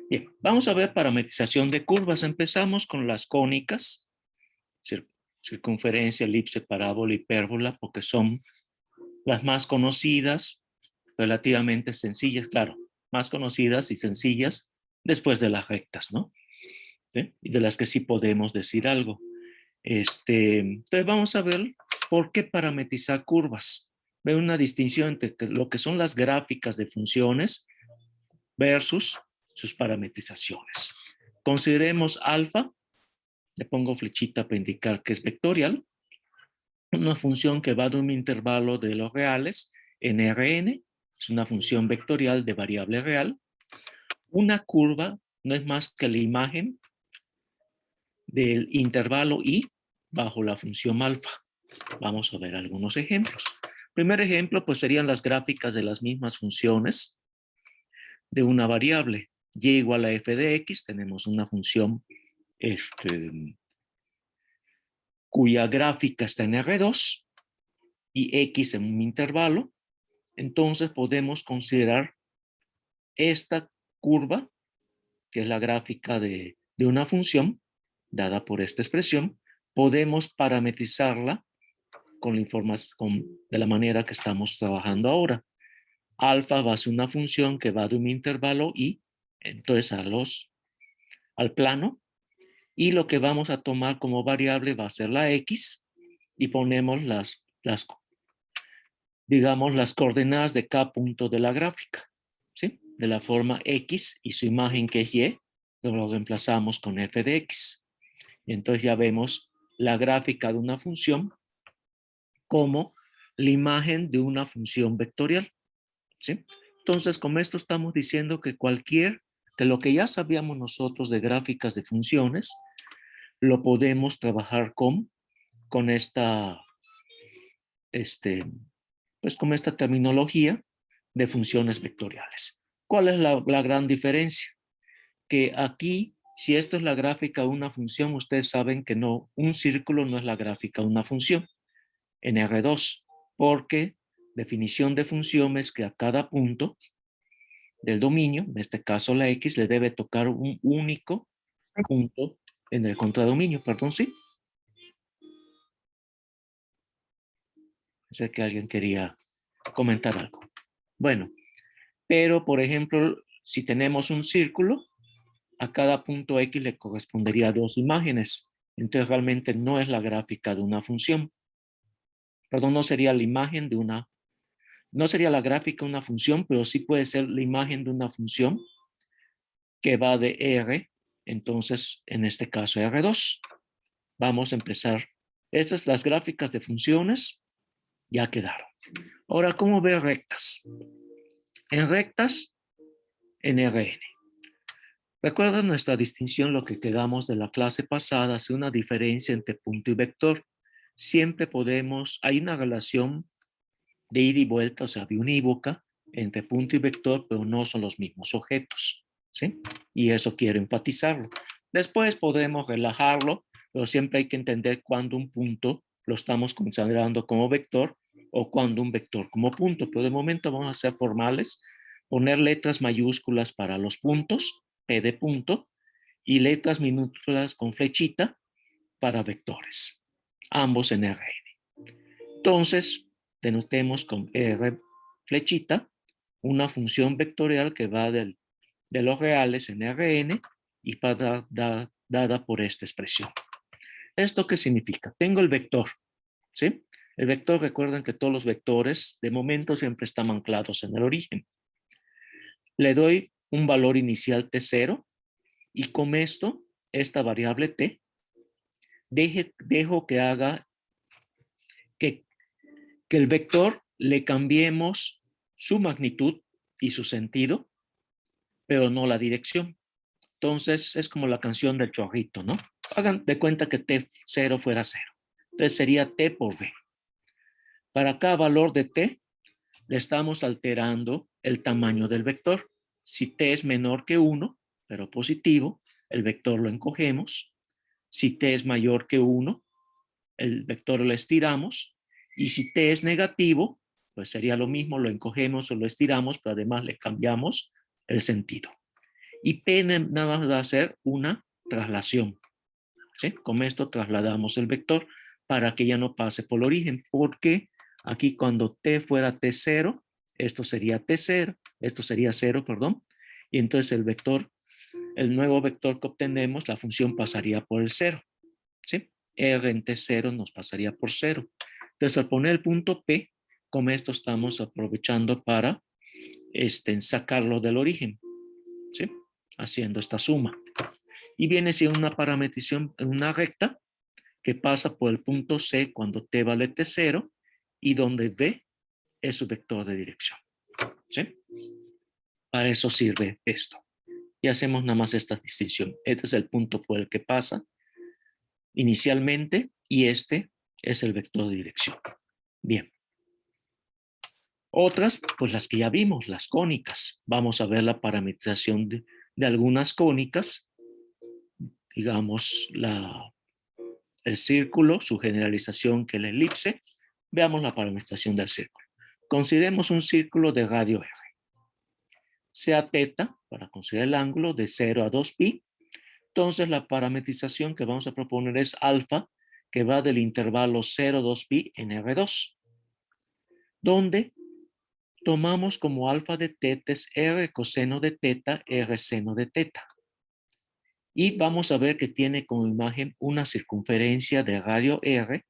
Bien, vamos a ver parametrización de curvas. Empezamos con las cónicas, circunferencia, elipse, parábola, hipérbola, porque son las más conocidas, relativamente sencillas, claro, más conocidas y sencillas después de las rectas, ¿no? ¿Sí? Y de las que sí podemos decir algo. Entonces vamos a ver por qué parametrizar curvas. Ve una distinción entre lo que son las gráficas de funciones versus sus parametrizaciones. Consideremos alfa, le pongo flechita para indicar que es vectorial, una función que va de un intervalo de los reales en Rn, es una función vectorial de variable real. Una curva no es más que la imagen del intervalo i bajo la función alfa. Vamos a ver algunos ejemplos. Primer ejemplo, pues serían las gráficas de las mismas funciones de una variable. Y igual a f de x, tenemos una función cuya gráfica está en R2 y x en un intervalo. Entonces podemos considerar esta curva, que es la gráfica de una función dada por esta expresión, podemos parametrizarla con la información de la manera que estamos trabajando ahora. Alfa va a ser una función que va de un intervalo y entonces al plano, y lo que vamos a tomar como variable va a ser la x y ponemos digamos, las coordenadas de cada punto de la gráfica, ¿sí? De la forma x y su imagen que es y, lo reemplazamos con f de x. Y entonces ya vemos la gráfica de una función como la imagen de una función vectorial, ¿sí? Entonces, con esto estamos diciendo que que lo que ya sabíamos nosotros de gráficas de funciones, lo podemos trabajar con esta, pues con esta terminología de funciones vectoriales. ¿Cuál es la gran diferencia? Que aquí, si esto es la gráfica de una función, ustedes saben que no, un círculo no es la gráfica de una función en R2, porque definición de función es que a cada punto del dominio, en este caso la X, le debe tocar un único punto en el contradominio, perdón, sí. Sé que alguien quería comentar algo. Bueno, pero por ejemplo, si tenemos un círculo, a cada punto X le correspondería dos imágenes. Entonces realmente no es la gráfica de una función. Perdón, no sería la imagen de una, no sería la gráfica de una función, pero sí puede ser la imagen de una función que va de R, entonces en este caso R2. Vamos a empezar. Estas las gráficas de funciones ya quedaron. Ahora, ¿cómo ver rectas? En rectas, en Rn. ¿Recuerdan nuestra distinción, lo que quedamos de la clase pasada? Hace una diferencia entre punto y vector. Siempre podemos, hay una relación de ida y vuelta, o sea, biunívoca, entre punto y vector, pero no son los mismos objetos, ¿sí? Y eso quiero enfatizarlo. Después podemos relajarlo, pero siempre hay que entender cuándo un punto lo estamos considerando como vector o cuándo un vector como punto. Pero de momento vamos a ser formales, poner letras mayúsculas para los puntos, P de punto, y letras minúsculas con flechita para vectores, ambos en Rn. Entonces, denotemos con R flechita una función vectorial que va de los reales en Rn y dada por esta expresión. ¿Esto qué significa? Tengo el vector, ¿sí? El vector, recuerden que todos los vectores de momento siempre están anclados en el origen. Le doy un valor inicial t0 y con esto, esta variable t, dejo que haga que el vector le cambiemos su magnitud y su sentido, pero no la dirección. Entonces es como la canción del chorrito, ¿no? Hagan de cuenta que t0 fuera 0. Entonces sería t por b. Para cada valor de t, le estamos alterando el tamaño del vector. Si t es menor que 1, pero positivo, el vector lo encogemos. Si t es mayor que 1, el vector lo estiramos. Y si t es negativo, pues sería lo mismo, lo encogemos o lo estiramos, pero además le cambiamos el sentido. Y P nada más va a ser una traslación. ¿Sí? Con esto trasladamos el vector para que ya no pase por el origen, porque aquí cuando T fuera T0, esto sería T0, esto sería 0, perdón, y entonces el vector, el nuevo vector que obtenemos, la función pasaría por el 0, ¿sí? R en T0 nos pasaría por 0. Entonces al poner el punto P, con esto estamos aprovechando para sacarlo del origen, ¿sí? Haciendo esta suma. Y viene siendo una parametrización en una recta que pasa por el punto C cuando T vale T0 y donde V es su vector de dirección. ¿Sí? Para eso sirve esto. Y hacemos nada más esta distinción. Este es el punto por el que pasa inicialmente y este es el vector de dirección. Bien. Otras, pues las que ya vimos, las cónicas. Vamos a ver la parametrización de algunas cónicas. Digamos, el círculo, su generalización que es la elipse. Veamos la parametrización del círculo. Consideremos un círculo de radio R. Sea teta, para considerar el ángulo, de 0 a 2pi. Entonces la parametrización que vamos a proponer es alfa, que va del intervalo 0 a 2pi en R2, donde tomamos como alfa de teta es R coseno de teta, R seno de teta. Y vamos a ver que tiene como imagen una circunferencia de radio R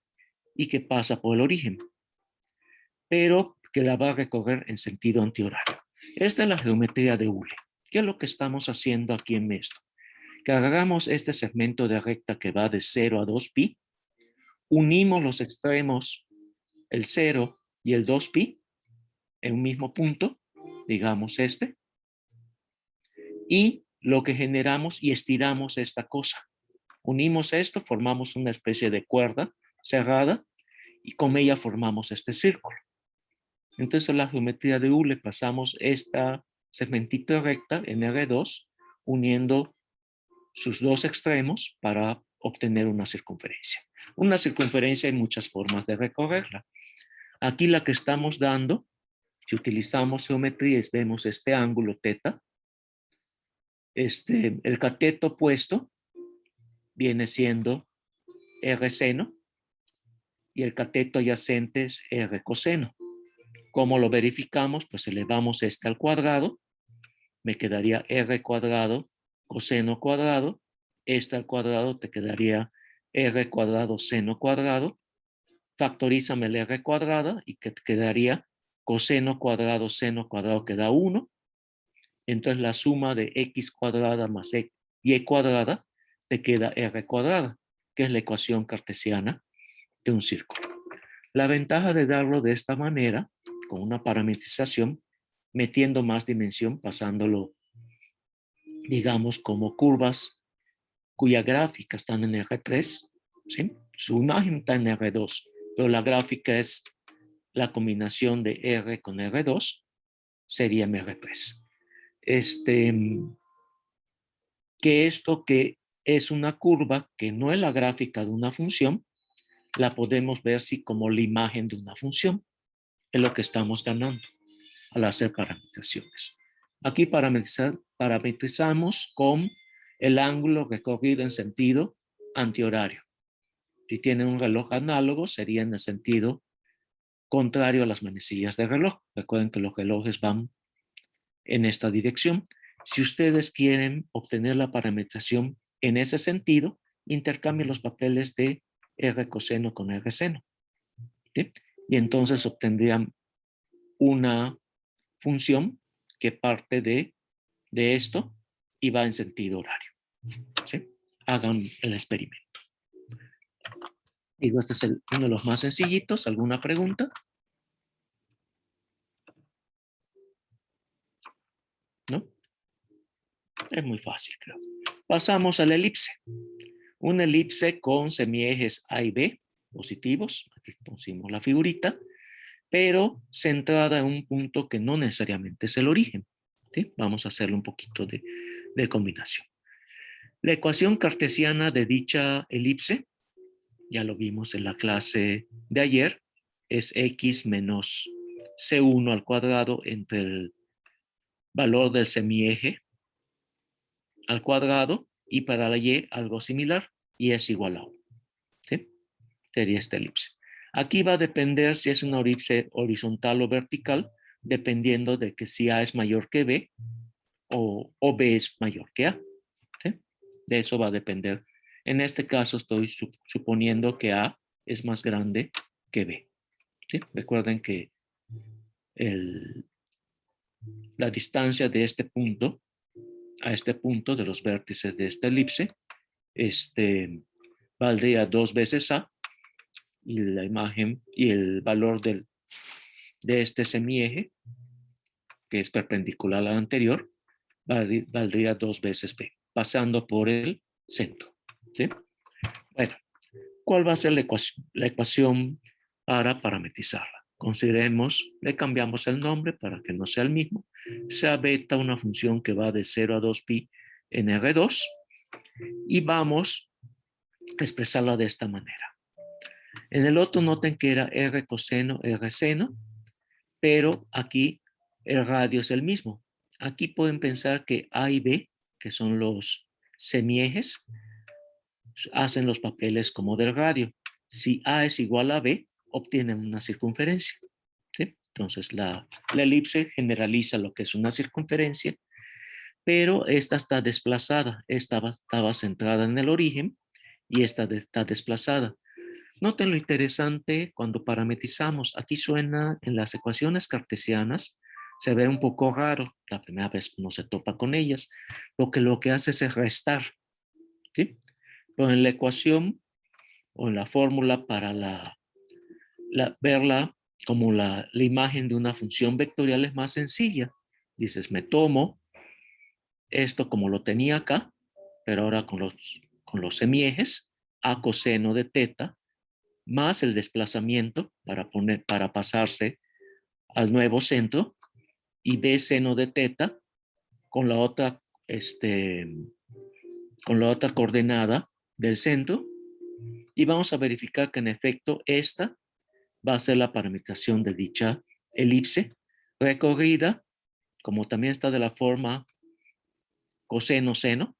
y que pasa por el origen, pero que la va a recorrer en sentido antihorario. Esta es la geometría de Hule. ¿Qué es lo que estamos haciendo aquí en esto? Que agarramos este segmento de recta que va de 0 a 2pi, unimos los extremos, el 0 y el 2pi, en un mismo punto, digamos este, y lo que generamos y estiramos esta cosa. Unimos esto, formamos una especie de cuerda cerrada y con ella formamos este círculo. Entonces, en la geometría de Hule pasamos esta segmentito de recta en R2 uniendo sus dos extremos para obtener una circunferencia. Una circunferencia hay muchas formas de recorrerla. Aquí la que estamos dando, si utilizamos geometrías, vemos este ángulo teta. El cateto opuesto viene siendo R seno y el cateto adyacente es R coseno. ¿Cómo lo verificamos? Pues elevamos este al cuadrado, me quedaría R cuadrado coseno cuadrado, este al cuadrado te quedaría R cuadrado seno cuadrado, factorízame el R cuadrada y que te quedaría coseno cuadrado seno cuadrado que da 1. Entonces la suma de X cuadrada más Y cuadrada te queda R cuadrada, que es la ecuación cartesiana de un círculo. La ventaja de darlo de esta manera, con una parametrización, metiendo más dimensión, pasándolo, digamos, como curvas cuya gráfica están en R3, ¿sí? Su imagen está en R2, pero la gráfica es la combinación de R con R2, sería R3. Que esto que es una curva que no es la gráfica de una función, la podemos ver así como la imagen de una función. Es lo que estamos ganando al hacer parametrizaciones. Aquí parametrizamos con el ángulo recorrido en sentido antihorario. Si tienen un reloj análogo, sería en el sentido contrario a las manecillas del reloj. Recuerden que los relojes van en esta dirección. Si ustedes quieren obtener la parametrización en ese sentido, intercambien los papeles de R coseno con R seno. ¿Sí? Y entonces obtendrían una función que parte de esto y va en sentido horario. ¿Sí? Hagan el experimento. Digo, este es uno de los más sencillitos. ¿Alguna pregunta? ¿No? Es muy fácil, creo. Pasamos a la elipse. Una elipse con semiejes A y B positivos. Aquí pusimos la figurita, pero centrada en un punto que no necesariamente es el origen. ¿Sí? Vamos a hacerle un poquito de combinación. La ecuación cartesiana de dicha elipse, ya lo vimos en la clase de ayer, es x menos c1 al cuadrado entre el valor del semieje al cuadrado y para la y algo similar y es igual a 1. ¿Sí? Sería esta elipse. Aquí va a depender si es una elipse horizontal o vertical, dependiendo de que si A es mayor que B o B es mayor que A. ¿Sí? De eso va a depender. En este caso estoy suponiendo que A es más grande que B. ¿Sí? Recuerden que la distancia de este punto a este punto de los vértices de esta elipse valdría 2 veces A y la imagen y el valor de este semieje, que es perpendicular al anterior, valdría 2 veces B, pasando por el centro. ¿Sí? Bueno, ¿cuál va a ser la ecuación para parametrizarla? Consideremos, le cambiamos el nombre para que no sea el mismo. Sea beta una función que va de 0 a 2pi en R2 y vamos a expresarla de esta manera. En el otro noten que era R coseno, R seno, pero aquí el radio es el mismo. Aquí pueden pensar que A y B, que son los semiejes, hacen los papeles como del radio. Si A es igual a B, obtienen una circunferencia. ¿Sí? Entonces la elipse generaliza lo que es una circunferencia, pero esta está desplazada. Esta estaba centrada en el origen y esta está desplazada. Noten lo interesante cuando parametrizamos. Aquí suena en las ecuaciones cartesianas, se ve un poco raro. La primera vez no se topa con ellas, porque lo que hace es restar. ¿Sí? Pero en la ecuación o en la fórmula para verla como la imagen de una función vectorial es más sencilla. Dices, me tomo esto como lo tenía acá, pero ahora con los semiejes, a coseno de teta, más el desplazamiento para pasarse al nuevo centro, y b seno de teta con la otra, con la otra coordenada del centro, y vamos a verificar que en efecto esta va a ser la parametrización de dicha elipse recorrida, como también está de la forma coseno-seno,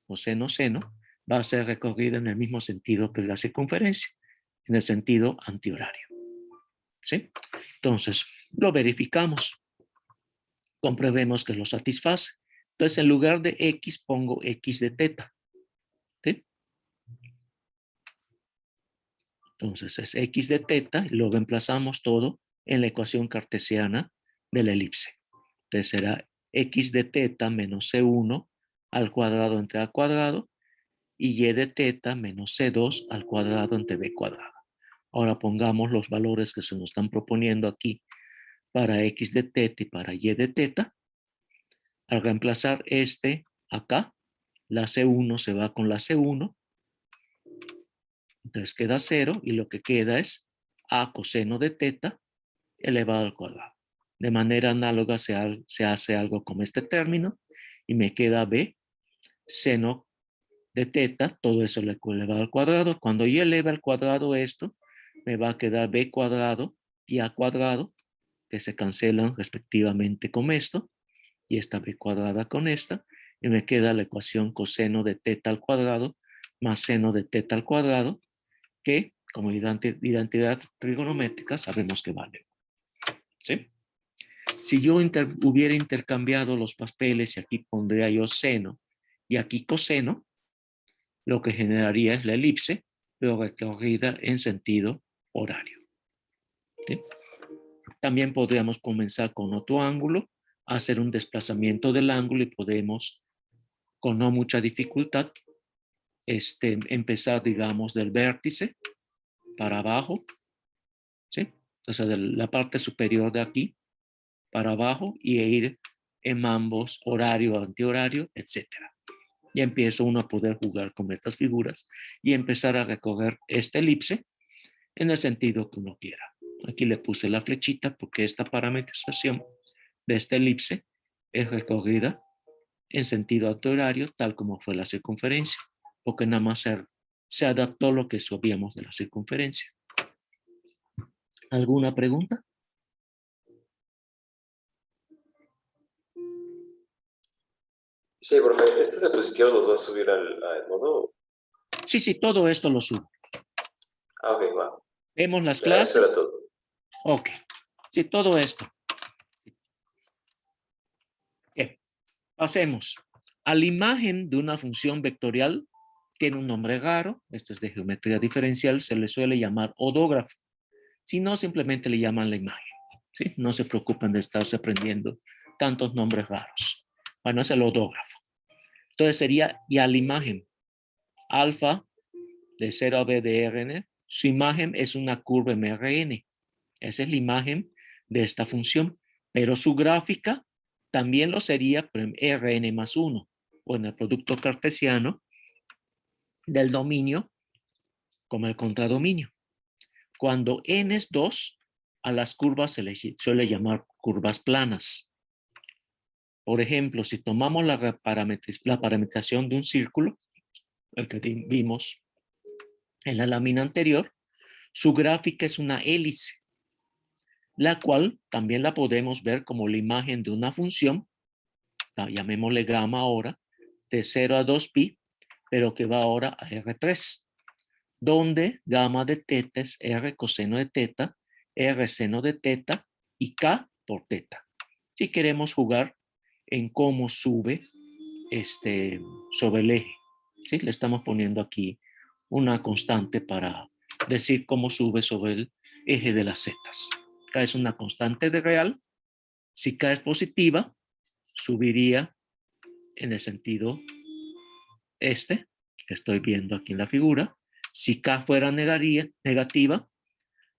coseno-seno, va a ser recorrida en el mismo sentido que la circunferencia, en el sentido antihorario. ¿Sí? Entonces, lo verificamos. Comprobemos que lo satisface. Entonces, en lugar de X, pongo X de teta. ¿Sí? Entonces, es X de teta y lo reemplazamos todo en la ecuación cartesiana de la elipse. Entonces, será X de teta menos C1 al cuadrado entre A cuadrado y Y de teta menos C2 al cuadrado entre B cuadrado. Ahora pongamos los valores que se nos están proponiendo aquí para X de teta y para Y de teta. Al reemplazar acá, la C1 se va con la C1, entonces queda 0 y lo que queda es A coseno de teta elevado al cuadrado. De manera análoga se hace algo como este término y me queda B seno de teta, todo eso elevado al cuadrado. Cuando yo eleve al cuadrado esto, me va a quedar B cuadrado y A cuadrado, que se cancelan respectivamente con esto, y esta B cuadrada con esta, y me queda la ecuación coseno de teta al cuadrado más seno de teta al cuadrado, que como identidad trigonométrica sabemos que vale. ¿Sí? Si yo hubiera intercambiado los papeles y aquí pondría yo seno y aquí coseno, lo que generaría es la elipse, pero recorrida en sentido horario. ¿Sí? También podríamos comenzar con otro ángulo, hacer un desplazamiento del ángulo y podemos, con no mucha dificultad, empezar, digamos, del vértice para abajo, ¿sí? O sea, de la parte superior de aquí para abajo y ir en ambos, horario, antihorario, etcétera. Y empieza uno a poder jugar con estas figuras y empezar a recorrer esta elipse en el sentido que uno quiera. Aquí le puse la flechita porque esta parametrización de esta elipse es recorrida en sentido antihorario, tal como fue la circunferencia, porque nada más se adaptó lo que sabíamos de la circunferencia. ¿Alguna pregunta? Sí, profe, ¿estos diapositivos los va a subir al modo? Sí, sí, todo esto lo subo. Ah, ok, va. Vemos las Ya, eso clases. era todo. Ok. Sí, todo esto. Bien. Pasemos. A la imagen de una función vectorial tiene un nombre raro. Esto es de geometría diferencial. Se le suele llamar odógrafo. Si no, simplemente le llaman la imagen. ¿Sí? No se preocupen de estarse aprendiendo tantos nombres raros. Bueno, es el odógrafo. Entonces sería ya la imagen. Alfa de 0 a b de Rn. Su imagen es una curva MRN. Esa es la imagen de esta función. Pero su gráfica también lo sería Rn más 1. O en el producto cartesiano del dominio como el contradominio. Cuando n es 2, a las curvas se les suele llamar curvas planas. Por ejemplo, si tomamos la parametrización de un círculo, el que vimos en la lámina anterior, su gráfica es una hélice, la cual también la podemos ver como la imagen de una función, llamémosle gamma ahora, de 0 a 2pi, pero que va ahora a R3, donde gamma de teta es R coseno de teta, R seno de teta y K por teta. Si queremos jugar en cómo sube sobre el eje, ¿sí? Le estamos poniendo aquí una constante para decir cómo sube sobre el eje de las zetas. K es una constante de real. Si K es positiva, subiría en el sentido que estoy viendo aquí en la figura. Si K fuera negativa,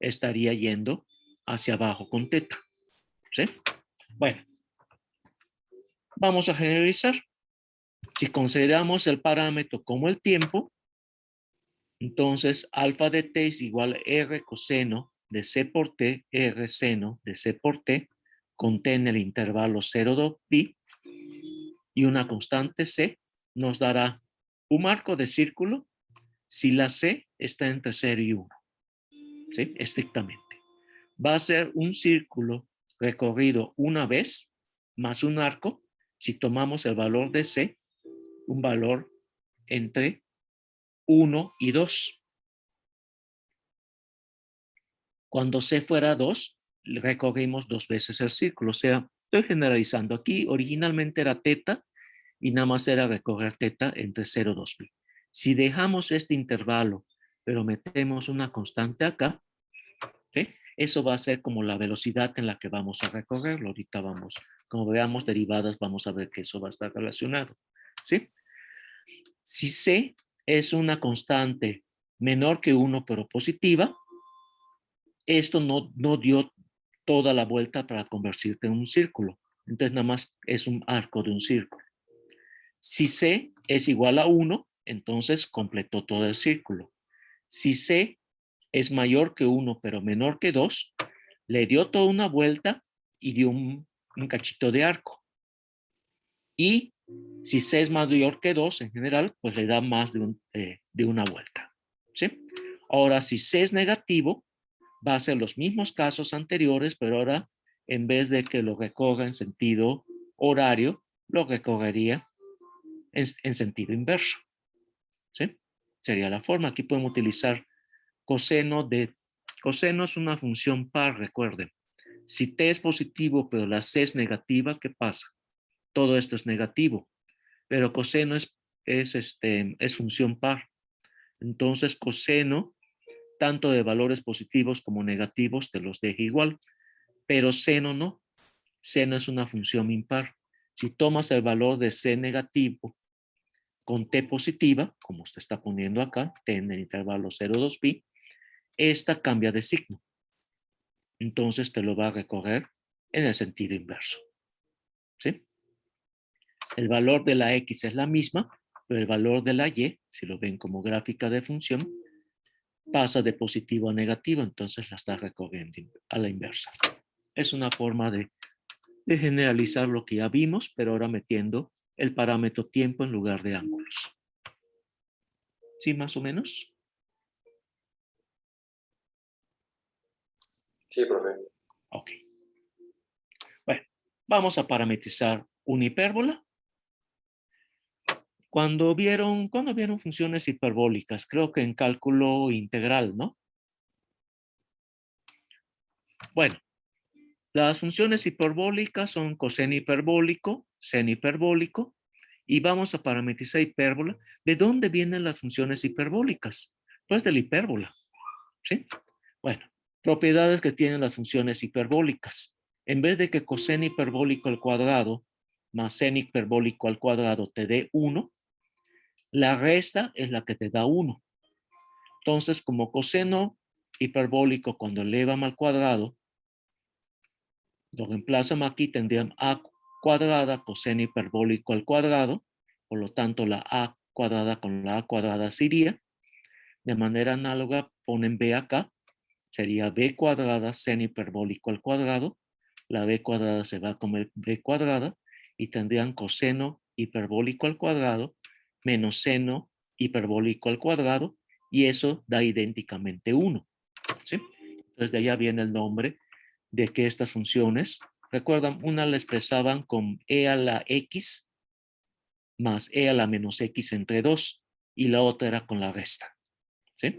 estaría yendo hacia abajo con teta. ¿Sí? Bueno, vamos a generalizar. Si consideramos el parámetro como el tiempo, entonces alfa de t es igual a r coseno de c por t, r seno de c por t, con t en el intervalo 0,2 pi, y una constante c nos dará un marco de círculo si la c está entre 0 y 1. ¿Sí? Estrictamente. Va a ser un círculo recorrido una vez más un arco si tomamos el valor de c, un valor entre 1 y 2. Cuando c fuera 2, recorrimos 2 veces el círculo. O sea, estoy generalizando. Aquí originalmente era teta y nada más era recorrer teta entre 0 y 2 pi. Si dejamos este intervalo, pero metemos una constante acá, ¿sí? Eso va a ser como la velocidad en la que vamos a recorrerlo. Ahorita vamos, como veamos derivadas, vamos a ver que eso va a estar relacionado. ¿Sí? Si C es una constante menor que 1 pero positiva, esto no dio toda la vuelta para convertirte en un círculo. Entonces nada más es un arco de un círculo. Si C es igual a 1, entonces completó todo el círculo. Si C es mayor que 1 pero menor que 2, le dio toda una vuelta y dio un cachito de arco. Y si C es mayor que 2 en general, pues le da más de una vuelta. ¿Sí? Ahora, si C es negativo, va a ser los mismos casos anteriores, pero ahora en vez de que lo recorra en sentido horario, lo recorrería en sentido inverso. ¿Sí? Sería la forma. Aquí podemos utilizar coseno de... Coseno es una función par, recuerden. Si t es positivo, pero la c es negativa, ¿qué pasa? Todo esto es negativo, pero coseno es función par. Entonces, coseno, tanto de valores positivos como negativos, te los deja igual, pero seno no. Seno es una función impar. Si tomas el valor de c negativo con t positiva, como usted está poniendo acá, t en el intervalo 0,2 pi, esta cambia de signo. Entonces te lo va a recorrer en el sentido inverso. ¿Sí? El valor de la x es la misma, pero el valor de la y, si lo ven como gráfica de función, pasa de positivo a negativo, entonces la está recorriendo a la inversa. Es una forma de generalizar lo que ya vimos, pero ahora metiendo el parámetro tiempo en lugar de ángulos. ¿Sí, más o menos? Sí, profe. Ok. Bueno, vamos a parametrizar una hipérbola. ¿Cuándo vieron funciones hiperbólicas? Creo que en cálculo integral, ¿no? Bueno, las funciones hiperbólicas son coseno hiperbólico, seno hiperbólico, y vamos a parametrizar hipérbola. ¿De dónde vienen las funciones hiperbólicas? Pues de la hipérbola, ¿sí? Bueno, propiedades que tienen las funciones hiperbólicas. En vez de que coseno hiperbólico al cuadrado más seno hiperbólico al cuadrado te dé 1, la resta es la que te da 1. Entonces, como coseno hiperbólico cuando elevamos al cuadrado, lo reemplazamos aquí, tendrían a cuadrada coseno hiperbólico al cuadrado, por lo tanto la a cuadrada con la a cuadrada se iría. De manera análoga ponen b acá, sería b cuadrada seno hiperbólico al cuadrado, la b cuadrada se va con el b cuadrada y tendrían coseno hiperbólico al cuadrado menos seno hiperbólico al cuadrado y eso da idénticamente 1. ¿Sí? Entonces de allá viene el nombre de que estas funciones, recuerdan, una la expresaban con e a la x más e a la menos x entre 2 y la otra era con la resta. ¿Sí?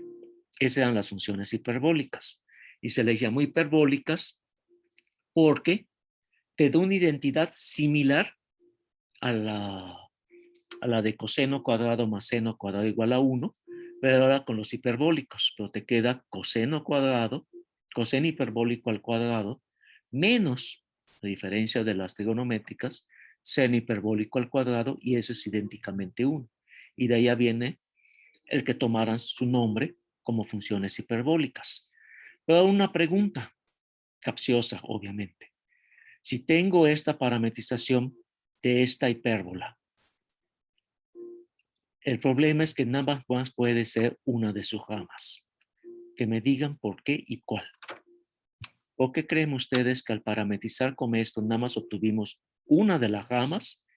Esas eran las funciones hiperbólicas y se les llamó hiperbólicas porque te da una identidad similar a la de coseno cuadrado más seno cuadrado igual a 1, pero ahora con los hiperbólicos, pero te queda coseno cuadrado, coseno hiperbólico al cuadrado, menos, a diferencia de las trigonométricas, seno hiperbólico al cuadrado, y eso es idénticamente 1. Y de allá viene el que tomaran su nombre como funciones hiperbólicas. Pero una pregunta capciosa, obviamente. Si tengo esta parametrización de esta hipérbola, el problema es que nada más puede ser una de sus ramas. Que me digan por qué y cuál. ¿Por qué creen ustedes que al parametrizar con esto nada más obtuvimos una de las ramas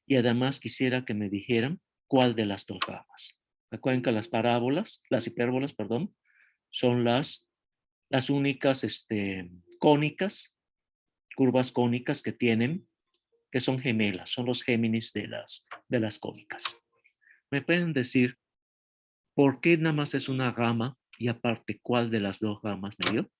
y además quisiera que me dijeran cuál de las dos ramas? Recuerden que las hipérbolas, perdón, son las únicas cónicas, curvas cónicas que tienen, que son gemelas, son los géminis de las cónicas. ¿Me pueden decir por qué nada más es una rama y aparte cuál de las dos ramas me dio?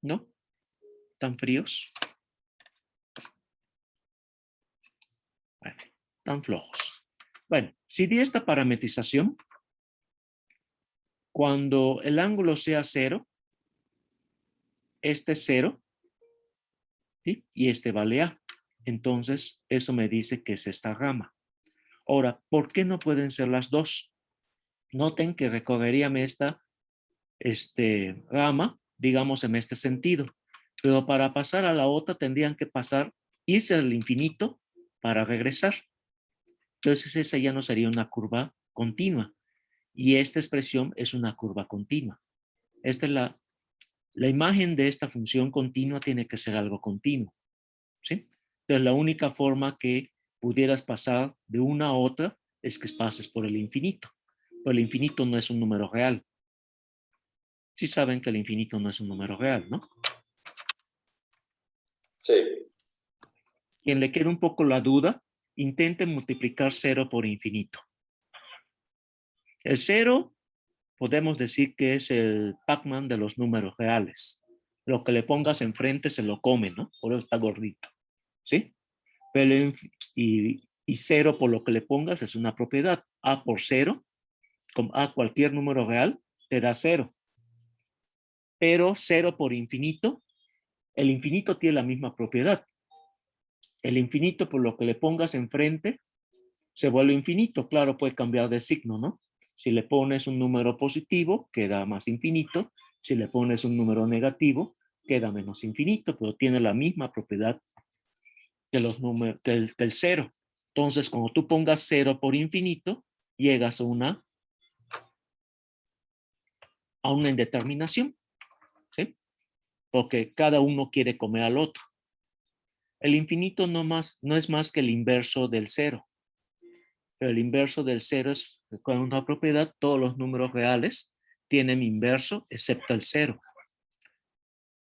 ¿No? ¿Tan fríos? Bueno, tan flojos. Bueno, si di esta parametrización, cuando el ángulo sea 0, este es 0, ¿sí? Y este vale A. Entonces, eso me dice que es esta rama. Ahora, ¿por qué no pueden ser las dos? Noten que recorrerían esta rama, digamos, en este sentido. Pero para pasar a la otra tendrían que irse al infinito para regresar. Entonces, esa ya no sería una curva continua. Y esta expresión es una curva continua. Esta es la imagen de esta función continua tiene que ser algo continuo. ¿Sí? Entonces, la única forma que pudieras pasar de una a otra es que pases por el infinito. Pero el infinito no es un número real. Sí saben que el infinito no es un número real, ¿no? Sí. Quien le quede un poco la duda, intente multiplicar 0 por infinito. El 0 podemos decir que es el Pac-Man de los números reales. Lo que le pongas enfrente se lo come, ¿no? Por eso está gordito. ¿Sí? Pero y 0 por lo que le pongas es una propiedad. A por 0, con A cualquier número real, te da 0. Pero 0 por infinito, el infinito tiene la misma propiedad. El infinito por lo que le pongas enfrente se vuelve infinito. Claro, puede cambiar de signo, ¿no? Si le pones un número positivo, queda más infinito. Si le pones un número negativo, queda menos infinito, pero tiene la misma propiedad que los números, que el cero. Entonces, cuando tú pongas 0 por infinito, llegas a una indeterminación, ¿sí? Porque cada uno quiere comer al otro. El infinito no es más que el inverso del cero. Pero el inverso del cero es, con una propiedad, todos los números reales tienen inverso excepto el 0.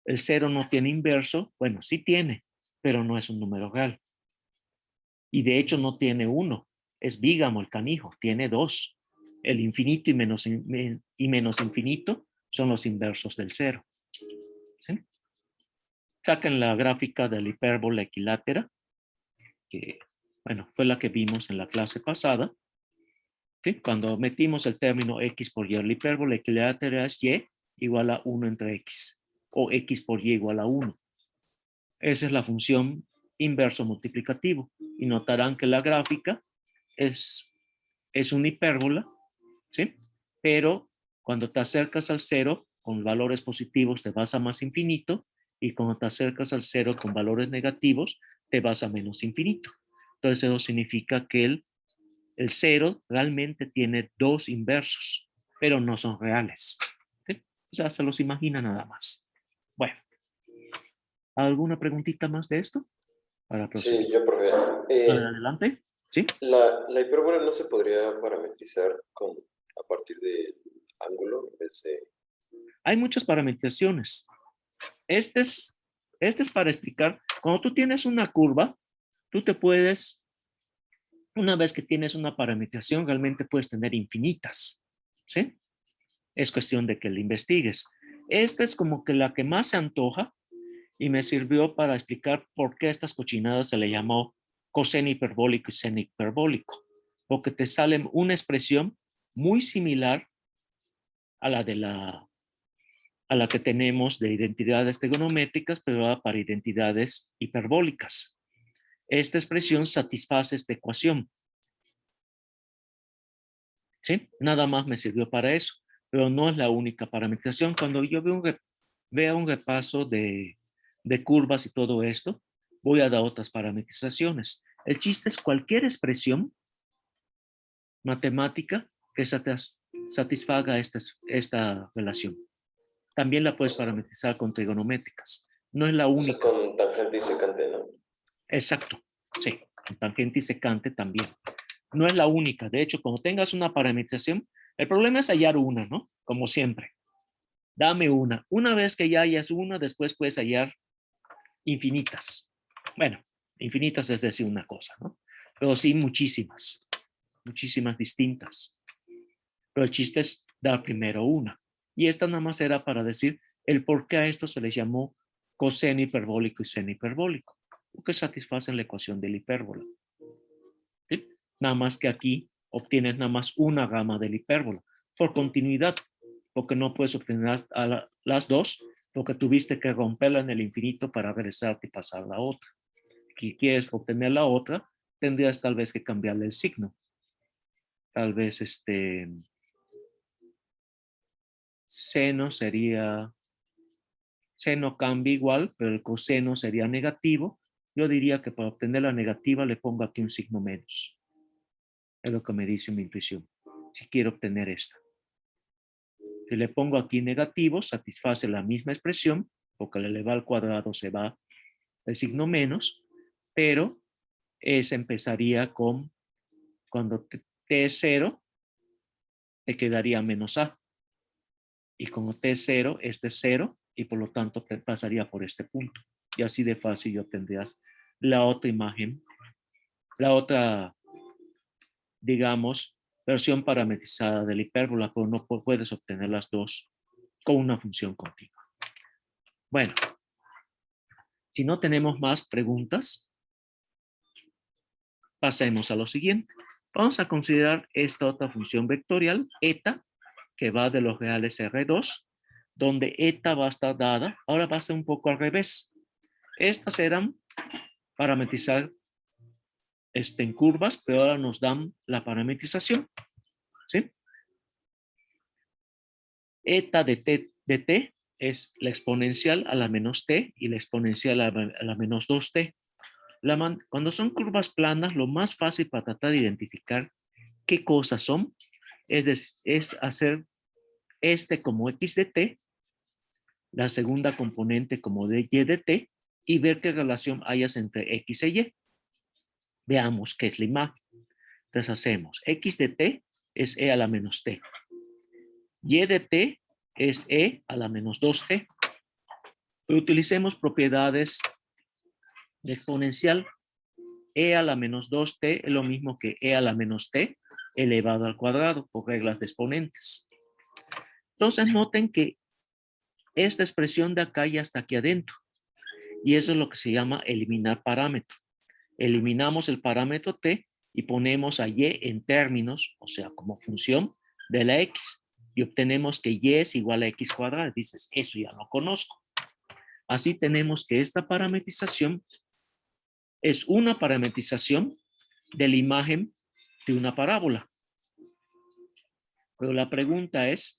El 0 no tiene inverso, bueno, sí tiene, pero no es un número real. Y de hecho no tiene 1, es bígamo el canijo, tiene 2. El infinito y menos infinito son los inversos del 0. ¿Sí? Saquen la gráfica de la hipérbola equilátera, que bueno, fue la que vimos en la clase pasada. ¿Sí? Cuando metimos el término x por y, la hipérbola equilátera es y igual a 1 entre x, o x por y igual a 1. Esa es la función inverso multiplicativo. Y notarán que la gráfica es una hipérbola, ¿sí? Pero cuando te acercas al 0 con valores positivos te vas a más infinito, y cuando te acercas al 0 con valores negativos te vas a menos infinito. Entonces eso significa que el 0 realmente tiene 2 inversos, pero no son reales. ¿Sí? O sea, se los imagina nada más. Bueno, ¿alguna preguntita más de esto? Para proseguir. Sí, yo probé. Adelante. ¿Sí? La hipérbola no se podría parametrizar a partir del ángulo en vez de... Hay muchas parametrizaciones. Este es para explicar, cuando tú tienes una curva, tú te puedes, una vez que tienes una parametrización, realmente puedes tener infinitas. ¿Sí? Es cuestión de que la investigues. Esta es como que la que más se antoja y me sirvió para explicar por qué estas cochinadas se le llamó coseno hiperbólico y seno hiperbólico, porque te sale una expresión muy similar a la que tenemos de identidades trigonométricas, pero para identidades hiperbólicas. Esta expresión satisface esta ecuación. ¿Sí? Nada más me sirvió para eso, pero no es la única parametrización. Cuando yo vea un repaso de curvas y todo esto, voy a dar otras parametrizaciones. El chiste es cualquier expresión matemática que satisfaga esta relación. También la O puedes sea, parametrizar con trigonométricas. No es la o sea, única. con tangente y secante, ¿no? Exacto. Sí, con tangente y secante también. No es la única. De hecho, cuando tengas una parametrización, el problema es hallar una, ¿no? Como siempre. Dame una. Una vez que ya hayas una, después puedes hallar infinitas. Bueno, infinitas es decir una cosa, ¿no? Pero sí muchísimas. Muchísimas distintas. Pero el chiste es dar primero una. Y esta nada más era para decir el por qué a esto se les llamó coseno hiperbólico y seno hiperbólico, porque satisfacen la ecuación de la hipérbola. ¿Sí? Nada más que aquí obtienes nada más una gama de la hipérbola por continuidad, porque no puedes obtener las dos, porque tuviste que romperla en el infinito para regresarte y pasar la otra. Si quieres obtener la otra, tendrías tal vez que cambiarle el signo. Tal vez seno cambia igual, pero el coseno sería negativo. Yo diría que para obtener la negativa le pongo aquí un signo menos. Es lo que me dice mi intuición. Si quiero obtener esta. Si le pongo aquí negativo, satisface la misma expresión, porque al elevar al cuadrado se va el signo menos, pero empezaría con, cuando t es 0, te quedaría menos a. Y como t es 0, este es 0, y por lo tanto te pasaría por este punto. Y así de fácil ya tendrías la otra imagen, la otra, digamos, versión parametrizada de la hipérbola, pero no puedes obtener las dos con una función continua. Bueno, si no tenemos más preguntas, pasemos a lo siguiente. Vamos a considerar esta otra función vectorial, eta, que va de los reales R2, donde eta va a estar dada. Ahora va a ser un poco al revés. Estas eran parametrizar en curvas, pero ahora nos dan la parametrización. ¿Sí? Eta de t es la exponencial a la menos t y la exponencial a la menos 2t. Cuando son curvas planas, lo más fácil para tratar de identificar qué cosas son es hacer como x de t, la segunda componente como de y de t, y ver qué relación hayas entre x e y. Veamos qué es la imagen. Entonces hacemos x de t es e a la menos t. Y de t es e a la menos 2t. Pero utilicemos propiedades de exponencial. E a la menos 2t es lo mismo que e a la menos t elevado al cuadrado por reglas de exponentes. Entonces noten que esta expresión de acá ya está aquí adentro. Y eso es lo que se llama eliminar parámetro. Eliminamos el parámetro t y ponemos a y en términos, o sea, como función de la x. Y obtenemos que y es igual a x cuadrada. Dices, eso ya lo conozco. Así tenemos que esta parametrización es una parametrización de la imagen de una parábola. Pero la pregunta ¿es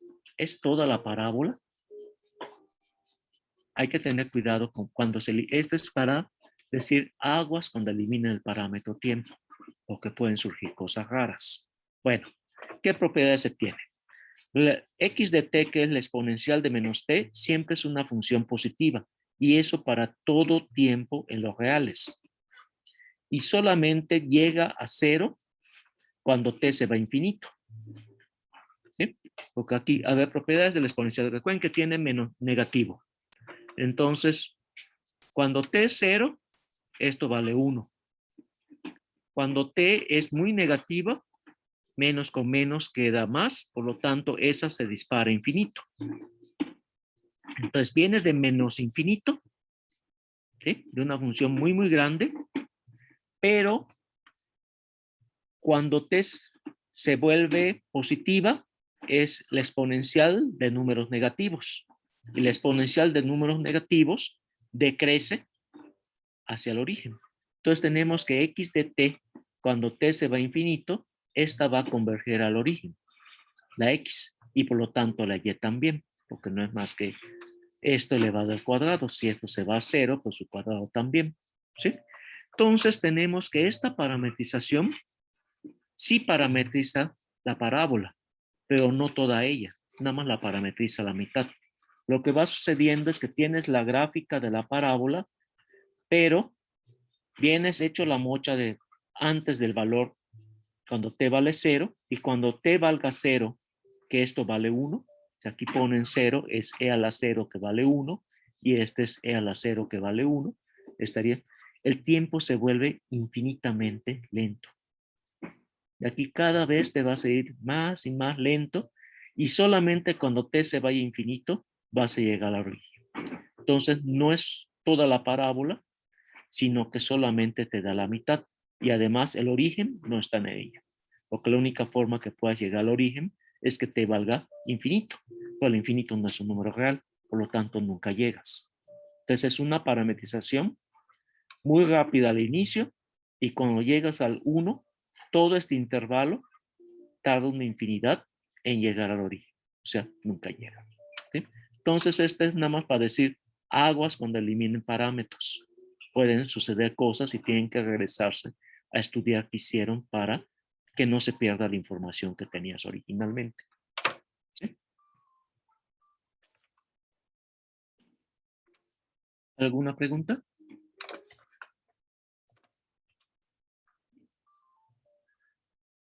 toda la parábola? Hay que tener cuidado con cuando esto es para decir aguas cuando eliminen el parámetro tiempo, porque pueden surgir cosas raras. Bueno, ¿qué propiedades se tiene? La x de t, que es la exponencial de menos t, siempre es una función positiva, y eso para todo tiempo en los reales. Y solamente llega a 0 cuando t se va a infinito. ¿Sí? Porque aquí, a ver, propiedades de la exponencial. Recuerden que tiene menos negativo. Entonces, cuando t es 0, esto vale 1. Cuando t es muy negativa, menos con menos queda más, por lo tanto, esa se dispara a infinito. Entonces, viene de menos infinito, ¿sí? De una función muy, muy grande, pero cuando t se vuelve positiva, es la exponencial de números negativos. Y la exponencial de números negativos decrece hacia el origen. Entonces tenemos que x de t, cuando t se va a infinito, esta va a converger al origen, la x, y por lo tanto la y también, porque no es más que esto elevado al cuadrado. Si esto se va a 0, pues su cuadrado también, ¿sí? Entonces tenemos que esta parametrización sí parametriza la parábola, pero no toda ella, nada más la parametriza la mitad. Lo que va sucediendo es que tienes la gráfica de la parábola, pero vienes hecho la mocha de antes del valor cuando t vale 0, y cuando t valga 0, que esto vale 1, si aquí ponen 0, es e a la 0 que vale 1, y este es e a la 0 que vale 1, estaría, el tiempo se vuelve infinitamente lento. De aquí cada vez te vas a ir más y más lento, y solamente cuando t se vaya infinito vas a llegar al origen. Entonces no es toda la parábola, sino que solamente te da la mitad, y además el origen no está en ella, porque la única forma que puedas llegar al origen es que te valga infinito, pero el infinito no es un número real, por lo tanto nunca llegas. Entonces es una parametrización muy rápida al inicio, y cuando llegas al 1, todo este intervalo tarda una infinidad en llegar al origen, o sea, nunca llega. ¿Sí? Entonces este es nada más para decir aguas cuando eliminen parámetros. Pueden suceder cosas y tienen que regresarse a estudiar qué hicieron para que no se pierda la información que tenías originalmente. ¿Sí? ¿Alguna pregunta?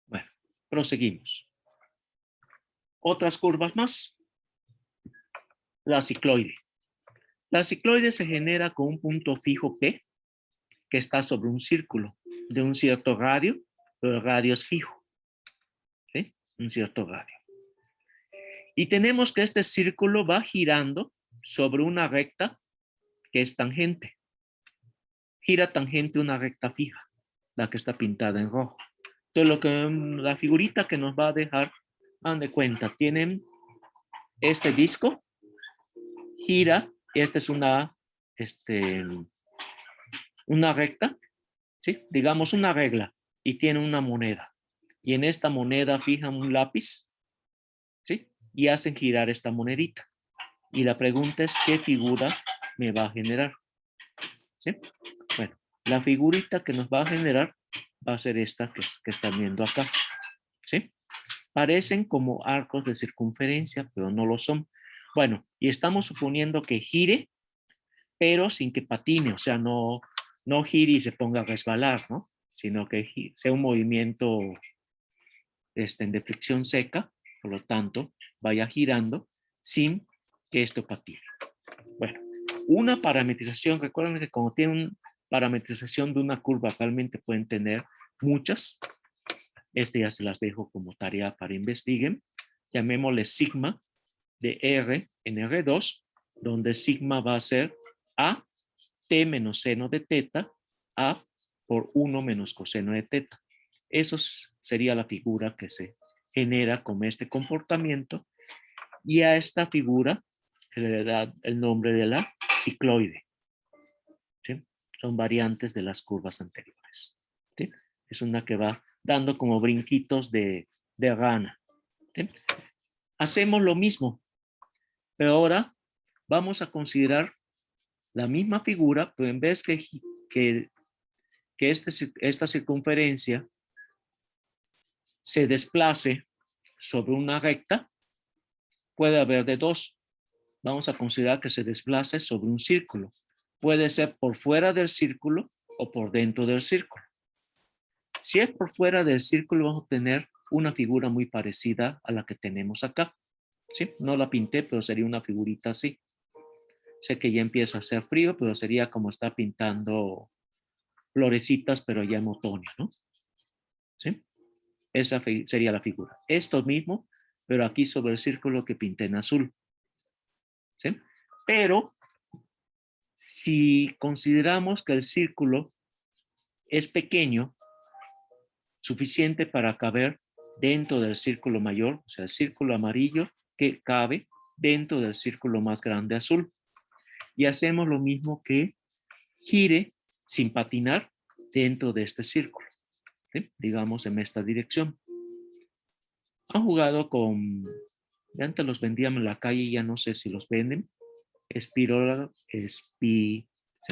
Bueno, proseguimos. Otras curvas más. La cicloide. La cicloide se genera con un punto fijo P que está sobre un círculo de un cierto radio, pero el radio es fijo. ¿Sí? Un cierto radio. Y tenemos que este círculo va girando sobre una recta que es tangente. Gira tangente una recta fija, la que está pintada en rojo. Entonces, la figurita que nos va a dejar, hagan de cuenta, tienen este disco, gira, esta es una recta, ¿sí? Digamos una regla, y tiene una moneda. Y en esta moneda fijan un lápiz, ¿sí? Y hacen girar esta monedita. Y la pregunta es, ¿qué figura me va a generar? ¿Sí? Bueno, la figurita que nos va a generar va a ser esta que están viendo acá. ¿Sí? Parecen como arcos de circunferencia, pero no lo son. Bueno, y estamos suponiendo que gire, pero sin que patine, o sea, no gire y se ponga a resbalar, ¿no? Sino que sea un movimiento en deflexión seca, por lo tanto, vaya girando sin que esto patine. Bueno, una parametrización, recuerden que cuando tienen una parametrización de una curva, realmente pueden tener muchas. Ya se las dejo como tarea para investiguen. Llamémosle sigma de R en R2, donde sigma va a ser A t menos seno de teta, A por 1 menos coseno de teta. Eso sería la figura que se genera con este comportamiento, y a esta figura se le da el nombre de la cicloide. ¿Sí? Son variantes de las curvas anteriores. ¿Sí? Es una que va dando como brinquitos de rana. ¿Sí? Hacemos lo mismo, pero ahora vamos a considerar la misma figura, pero en vez que esta circunferencia se desplace sobre una recta, puede haber de dos. Vamos a considerar que se desplace sobre un círculo. Puede ser por fuera del círculo o por dentro del círculo. Si es por fuera del círculo, vamos a tener una figura muy parecida a la que tenemos acá. ¿Sí? No la pinté, pero sería una figurita así. Sé que ya empieza a hacer frío, pero sería como estar pintando florecitas, pero ya en otoño, ¿no? ¿Sí? Esa sería la figura. Esto mismo, pero aquí sobre el círculo que pinté en azul. ¿Sí? Pero si consideramos que el círculo es pequeño, suficiente para caber dentro del círculo mayor, o sea, el círculo amarillo que cabe dentro del círculo más grande azul. Y hacemos lo mismo que gire sin patinar dentro de este círculo, ¿sí? Digamos en esta dirección. Han jugado con, antes los vendían en la calle, ya no sé si los venden, espirola,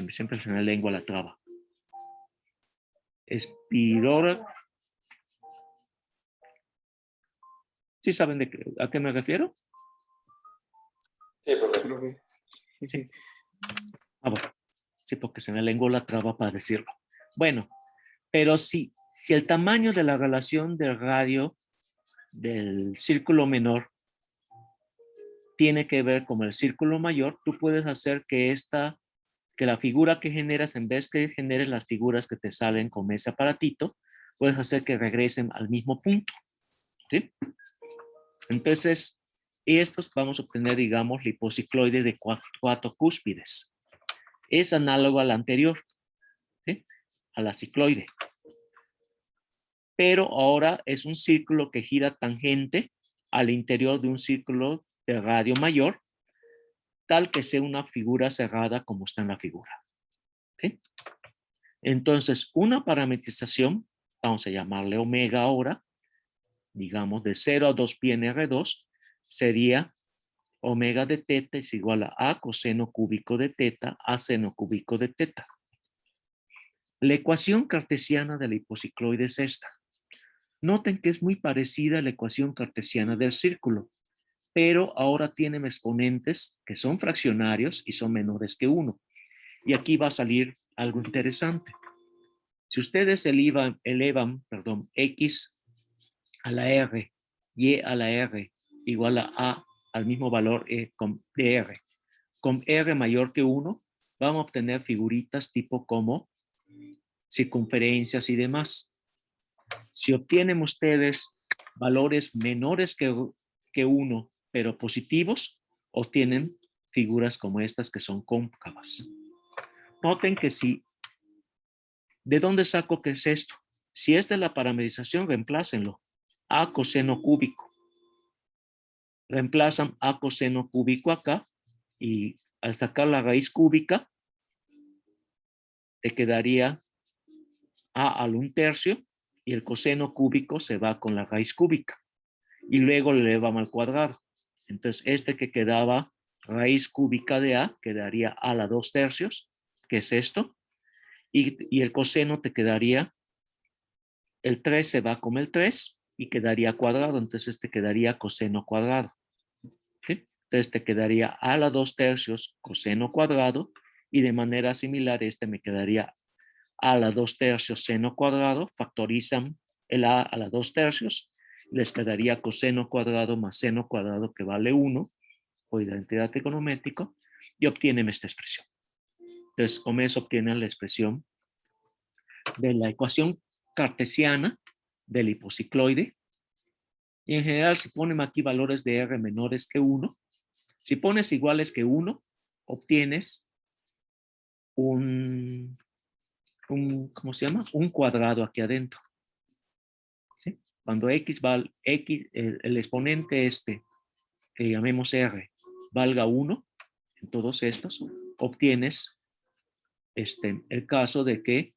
siempre se me lengua la traba. Espirola. ¿Sí saben a qué me refiero? Sí, profe. Sí. Ah, bueno. Sí, porque se me lenguó la traba para decirlo. Bueno, pero si el tamaño de la relación del radio del círculo menor tiene que ver con el círculo mayor, tú puedes hacer que la figura que generas, en vez que generes las figuras que te salen con ese aparatito, puedes hacer que regresen al mismo punto. ¿Sí? Entonces, estos vamos a obtener, digamos, la hipocicloide de cuatro cúspides. Es análogo a la anterior, ¿sí? A la cicloide. Pero ahora es un círculo que gira tangente al interior de un círculo de radio mayor, tal que sea una figura cerrada como está en la figura. ¿Sí? Entonces, una parametrización, vamos a llamarle omega ahora, digamos de 0 a 2 pi en R2, sería omega de teta es igual a coseno cúbico de teta a seno cúbico de teta. La ecuación cartesiana de la hipocicloide es esta. Noten que es muy parecida a la ecuación cartesiana del círculo, pero ahora tienen exponentes que son fraccionarios y son menores que 1. Y aquí va a salir algo interesante. Si ustedes elevan x a la r, y a la r igual a al mismo valor de r, con r mayor que 1, vamos a obtener figuritas tipo como circunferencias y demás. Si obtienen ustedes valores menores que 1, pero positivos, obtienen figuras como estas que son cóncavas. Noten que ¿de dónde saco que es esto? Si es de la parametrización, reemplácenlo. A coseno cúbico. Reemplazan a coseno cúbico acá y al sacar la raíz cúbica, te quedaría a al 1/3 y el coseno cúbico se va con la raíz cúbica y luego le elevamos al cuadrado. Entonces que quedaba raíz cúbica de a quedaría a la 2/3, que es esto, y el coseno te quedaría, el 3 se va con el 3 y quedaría cuadrado, entonces te quedaría coseno cuadrado. ¿Sí? Entonces te quedaría a la 2/3 coseno cuadrado y de manera similar me quedaría a la 2/3 seno cuadrado, factorizan el a la 2/3 les quedaría coseno cuadrado más seno cuadrado que vale 1 por identidad trigonométrica y obtienen esta expresión. Entonces, con eso obtienen la expresión de la ecuación cartesiana del hipocicloide. Y en general, si ponen aquí valores de R menores que 1, si pones iguales que 1, obtienes ¿cómo se llama? Un cuadrado aquí adentro. ¿Sí? Cuando X vale, el exponente que llamemos R, valga 1, en todos estos, obtienes el caso de que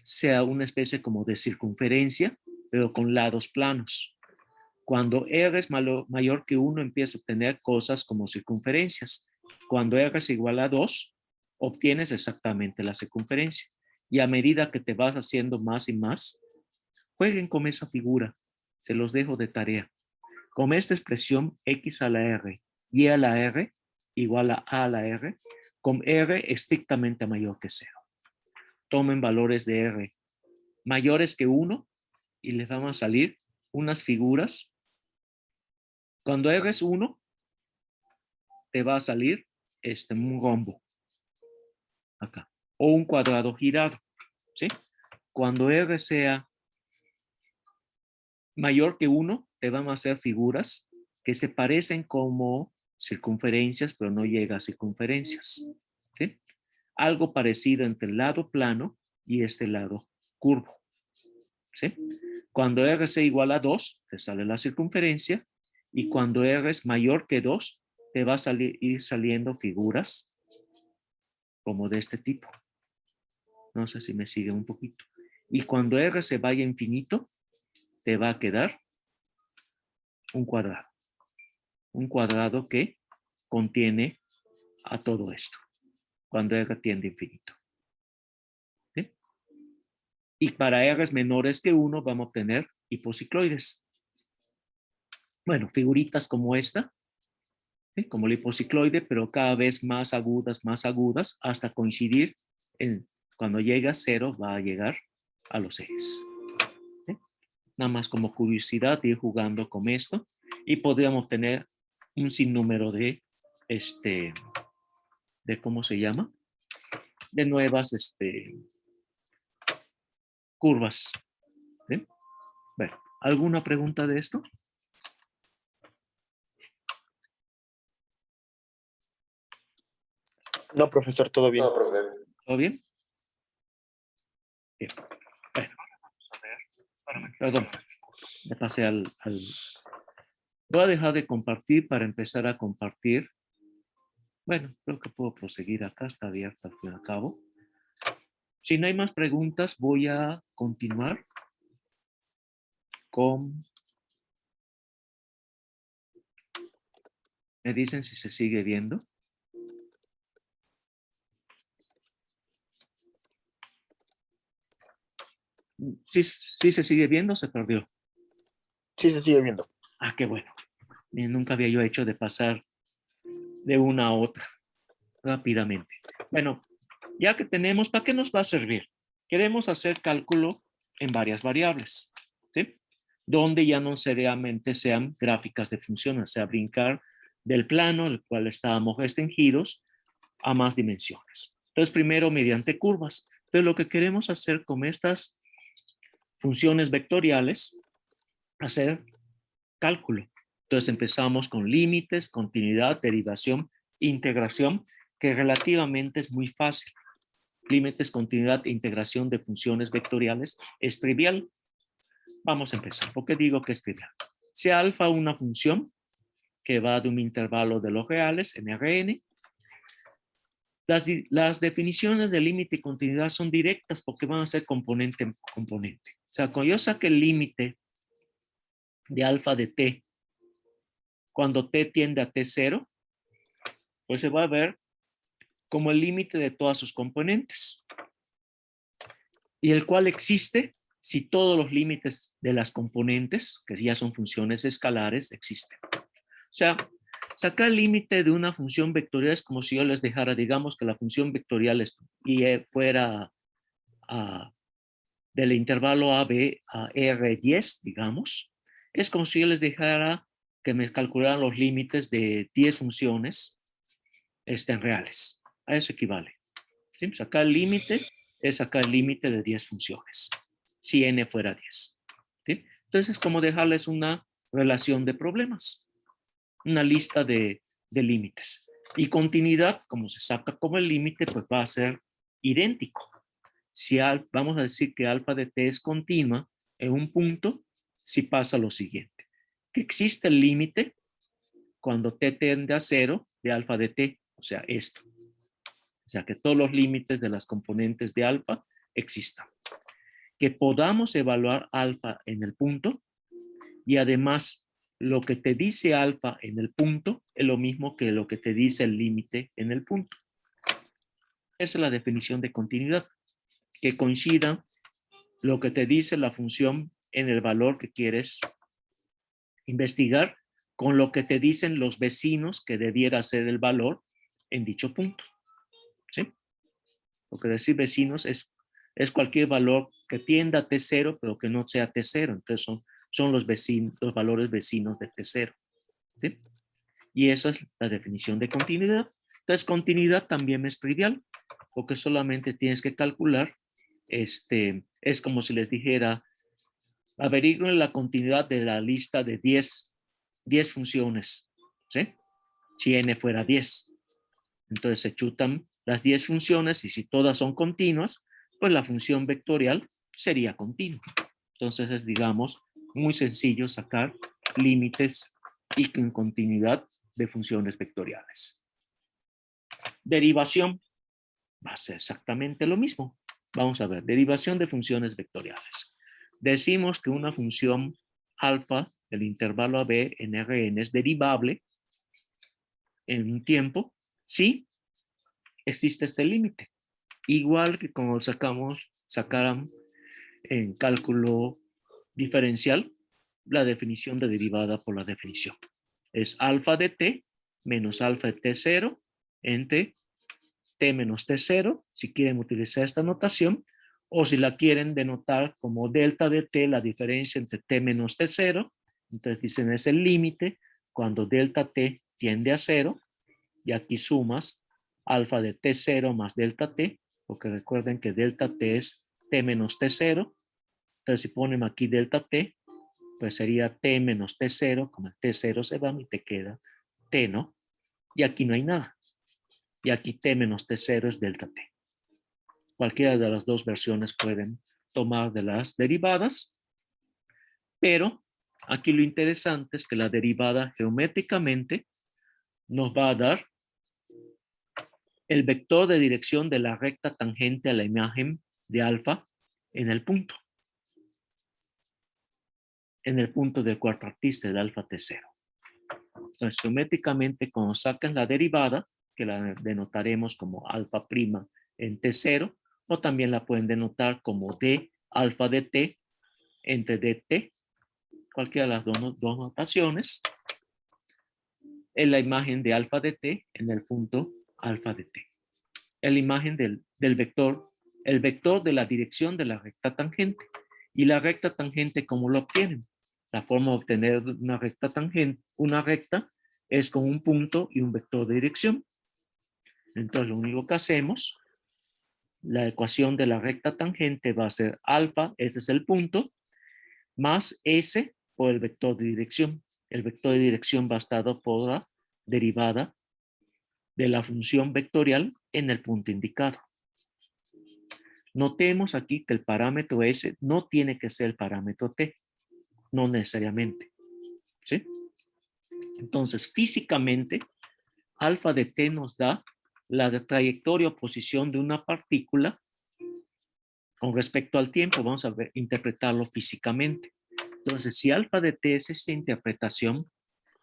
sea una especie como de circunferencia, pero con lados planos. Cuando R es mayor que 1, empieza a obtener cosas como circunferencias. Cuando R es igual a 2, obtienes exactamente la circunferencia. Y a medida que te vas haciendo más y más, jueguen con esa figura. Se los dejo de tarea. Con esta expresión X a la R, Y a la R, igual a la R, con R estrictamente mayor que 0. Tomen valores de R mayores que 1 y les van a salir unas figuras. Cuando R es 1, te va a salir un rombo acá o un cuadrado girado, ¿sí? Cuando R sea mayor que 1, te van a hacer figuras que se parecen como circunferencias, pero no llega a circunferencias, ¿sí? Algo parecido entre el lado plano y este lado curvo, ¿sí? Cuando R sea igual a 2, te sale la circunferencia, y cuando R es mayor que 2, te va a ir saliendo figuras como de este tipo. No sé si me sigue un poquito. Y cuando R se vaya a infinito, te va a quedar un cuadrado. Un cuadrado que contiene a todo esto. Cuando R tiende a infinito. ¿Sí? Y para R menores que 1 vamos a obtener hipocicloides. Bueno, figuritas como esta, ¿sí? Como el hipocicloide, pero cada vez más agudas, hasta coincidir cuando llega a 0 va a llegar a los ejes. ¿Sí? Nada más como curiosidad ir jugando con esto y podríamos tener un sinnúmero de ¿cómo se llama? De nuevas curvas. ¿Sí? Bueno, ¿alguna pregunta de esto? No, profesor, todo bien. No, profe. ¿Todo bien? Bien. Bueno. Perdón. Me pasé Voy a dejar de compartir para empezar a compartir. Bueno, creo que puedo proseguir acá. Está abierta al fin y al cabo. Si no hay más preguntas, voy a continuar con... Me dicen si se sigue viendo. Sí se sigue viendo, se perdió. Sí, se sigue viendo. Ah, qué bueno. Nunca había yo hecho de pasar de una a otra rápidamente. Bueno, ya que tenemos, ¿para qué nos va a servir? Queremos hacer cálculo en varias variables, ¿sí? Donde ya no necesariamente sean gráficas de funciones, o sea, brincar del plano, el cual estábamos restringidos, a más dimensiones. Entonces, primero mediante curvas. Entonces, lo que queremos hacer con estas funciones vectoriales, hacer cálculo. Entonces, empezamos con límites, continuidad, derivación, integración, que relativamente es muy fácil. Límites, continuidad e integración de funciones vectoriales es trivial. Vamos a empezar. ¿Por qué digo que es trivial? Si alfa una función que va de un intervalo de los reales en Rn, las definiciones de límite y continuidad son directas porque van a ser componente en componente. O sea, cuando yo saque el límite de alfa de t, cuando t tiende a t0, pues se va a ver como el límite de todas sus componentes, y el cual existe si todos los límites de las componentes, que ya son funciones escalares, existen. O sea, sacar el límite de una función vectorial es como si yo les dejara, digamos que la función vectorial fuera del intervalo AB a R10, digamos, es como si yo les dejara que me calcularan los límites de 10 funciones reales. A eso equivale. ¿Sí? Pues acá el límite es acá el límite de 10 funciones, si n fuera 10. ¿Sí? Entonces es como dejarles una relación de problemas, una lista de límites. Y continuidad, como se saca como el límite, pues va a ser idéntico. Si vamos a decir que alfa de t es continua en un punto, si pasa lo siguiente, que existe el límite cuando t tiende a 0 de alfa de t, o sea, esto. O sea, que todos los límites de las componentes de alfa existan. Que podamos evaluar alfa en el punto y además lo que te dice alfa en el punto es lo mismo que lo que te dice el límite en el punto. Esa es la definición de continuidad. Que coincida lo que te dice la función en el valor que quieres investigar con lo que te dicen los vecinos que debiera ser el valor en dicho punto. ¿Sí? Lo que decir vecinos es cualquier valor que tienda a T0, pero que no sea T0. Entonces son los vecinos, los valores vecinos de T0. ¿Sí? Y esa es la definición de continuidad. Entonces, continuidad también es trivial, porque solamente tienes que calcular, es como si les dijera, averigüen la continuidad de la lista de 10 funciones, ¿sí? Si n fuera 10. Entonces se chutan las 10 funciones y si todas son continuas, pues la función vectorial sería continua. Entonces es, digamos, muy sencillo sacar límites y con continuidad de funciones vectoriales. Derivación va a ser exactamente lo mismo. Vamos a ver, derivación de funciones vectoriales. Decimos que una función alfa del intervalo AB en Rn es derivable en un tiempo si existe este límite. Igual que como sacaran en cálculo diferencial la definición de derivada por la definición. Es alfa de t menos alfa de t0 entre t menos t0, si quieren utilizar esta notación, o si la quieren denotar como delta de t, la diferencia entre t menos t0, entonces dicen es el límite cuando delta t tiende a 0, y aquí sumas alfa de t0 más delta t, porque recuerden que delta t es t menos t0, entonces si ponen aquí delta t, pues sería t menos t0, como el t0 se va y te queda t, ¿no? Y aquí no hay nada. Y aquí t menos t0 es delta t. Cualquiera de las dos versiones pueden tomar de las derivadas, pero aquí lo interesante es que la derivada geométricamente nos va a dar el vector de dirección de la recta tangente a la imagen de alfa en el punto del cuartartista de alfa t0. Entonces, geométricamente, cuando sacan la derivada, que la denotaremos como alfa prima en t0, o también la pueden denotar como d alfa de t entre dt, cualquiera de las dos notaciones, es la imagen de alfa de t en el punto alfa de t. Es la imagen del vector, el vector de la dirección de la recta tangente. Y la recta tangente, ¿cómo lo obtienen? La forma de obtener una recta tangente, una recta, es con un punto y un vector de dirección. Entonces, lo único que hacemos, la ecuación de la recta tangente va a ser alfa, ese es el punto, más s por el vector de dirección. El vector de dirección va a estar por la derivada de la función vectorial en el punto indicado. Notemos aquí que el parámetro S no tiene que ser el parámetro T, no necesariamente. ¿Sí? Entonces, físicamente, alfa de T nos da la trayectoria o posición de una partícula con respecto al tiempo. Vamos a interpretarlo físicamente. Entonces, si alfa de T es esta interpretación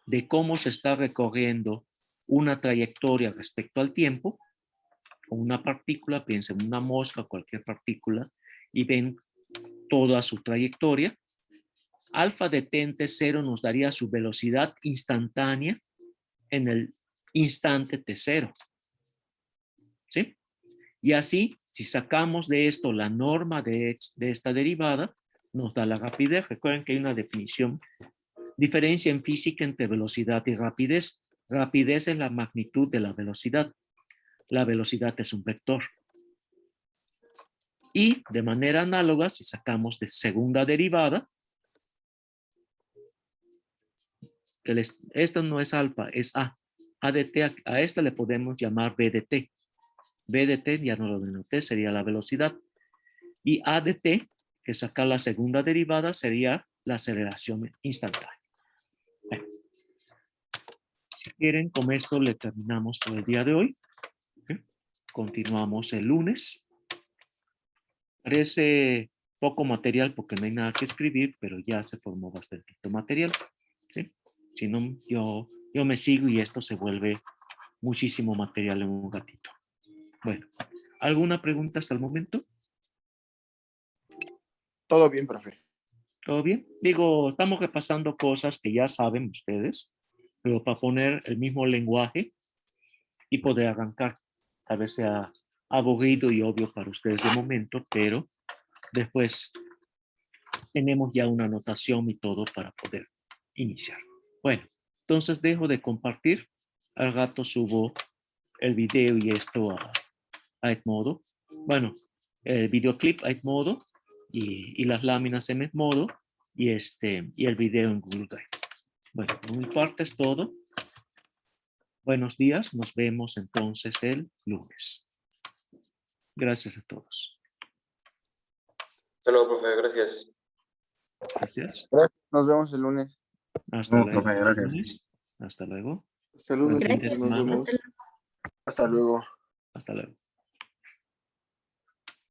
de cómo se está recorriendo una trayectoria respecto al tiempo, o una partícula, piensen en una mosca, cualquier partícula, y ven toda su trayectoria, alfa de t en t0 nos daría su velocidad instantánea en el instante t0. ¿Sí? Y así Si sacamos de esto la norma de esta derivada, nos da la rapidez. Recuerden que hay una definición, diferencia en física entre velocidad y rapidez. Rapidez es la magnitud de la velocidad. La velocidad es un vector. Y de manera análoga, si sacamos de segunda derivada, esto no es alfa, es A. A de t, a esta le podemos llamar B de t. B de t, ya no lo denoté, sería la velocidad. Y A de t, que sacar la segunda derivada, sería la aceleración instantánea. Bueno, si quieren, con esto le terminamos por el día de hoy. Continuamos el lunes. Parece poco material porque no hay nada que escribir, pero ya se formó bastante material. ¿Sí? Si no, yo me sigo y esto se vuelve muchísimo material en un ratito. Bueno, ¿alguna pregunta hasta el momento? Todo bien, profe. ¿Todo bien? Digo, estamos repasando cosas que ya saben ustedes, pero para poner el mismo lenguaje y poder arrancar. Tal vez sea aburrido y obvio para ustedes de momento, pero después tenemos ya una anotación y todo para poder iniciar. Bueno, entonces dejo de compartir. Al rato subo el video y esto a Edmodo. Bueno, el videoclip a Edmodo y las láminas en Edmodo y el video en Google Drive. Bueno, por mi parte es todo. Buenos días, nos vemos entonces el lunes. Gracias a todos. Hasta luego, profe, gracias. Gracias. Nos vemos el lunes. Hasta luego. Profe, gracias. Lunes. Hasta luego. Hasta luego. Buen fin de Nos semana. vemos. Hasta luego. Hasta luego.